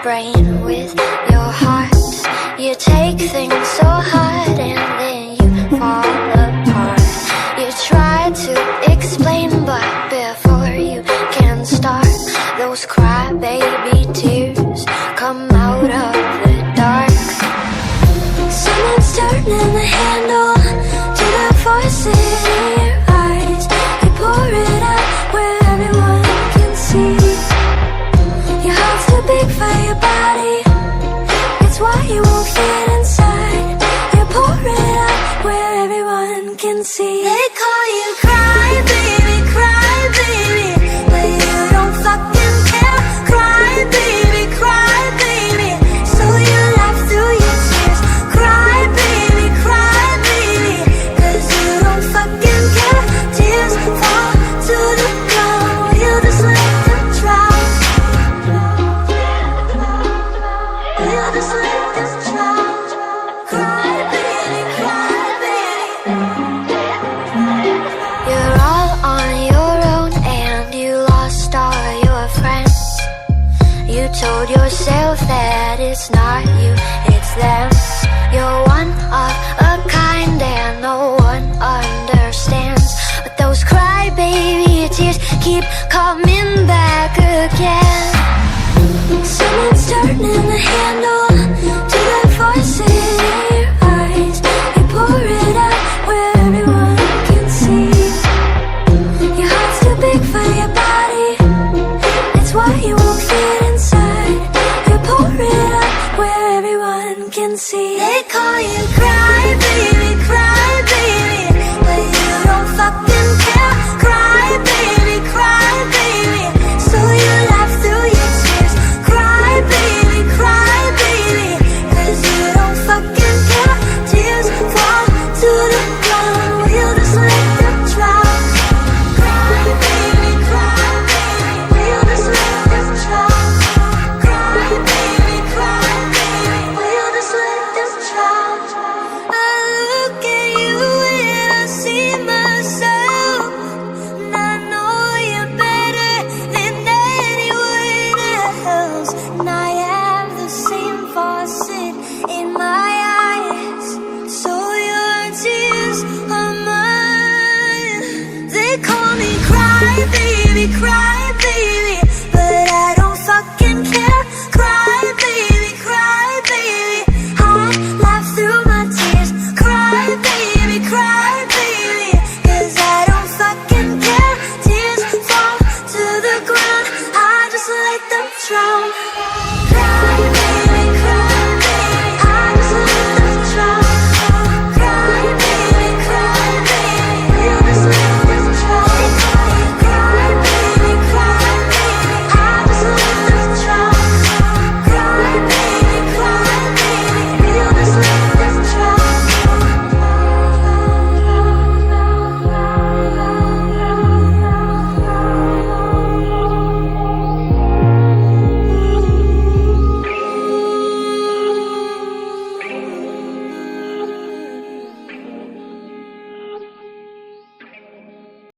Brain with your heart. You take things so hard and then you fall apart. You try to explain, but before you can start, those crybaby tears come out of the dark. Someone's turning the handle to the faucet in your eyes. You pour it out where everyone can see. Your heart's too big for your body, it's why you won't fit inside. You pour it out where everyone can see. They call you cry baby, but you don't fucking care. Cry baby, so you laugh through your tears. Cry baby, 'cause you don't fucking care. Tears fall to the ground, you just let them drown. You're all on your own and you lost all your friends. You told yourself that it's not you, it's them. You're one of a kind and no one understands. But those crybaby tears keep coming back again. Someone's turning the handle to the faucet in your eyes. You pour it out where everyone can see. Your heart's too big for your body, it's why you won't fit inside. You pour it out where everyone can see. They call you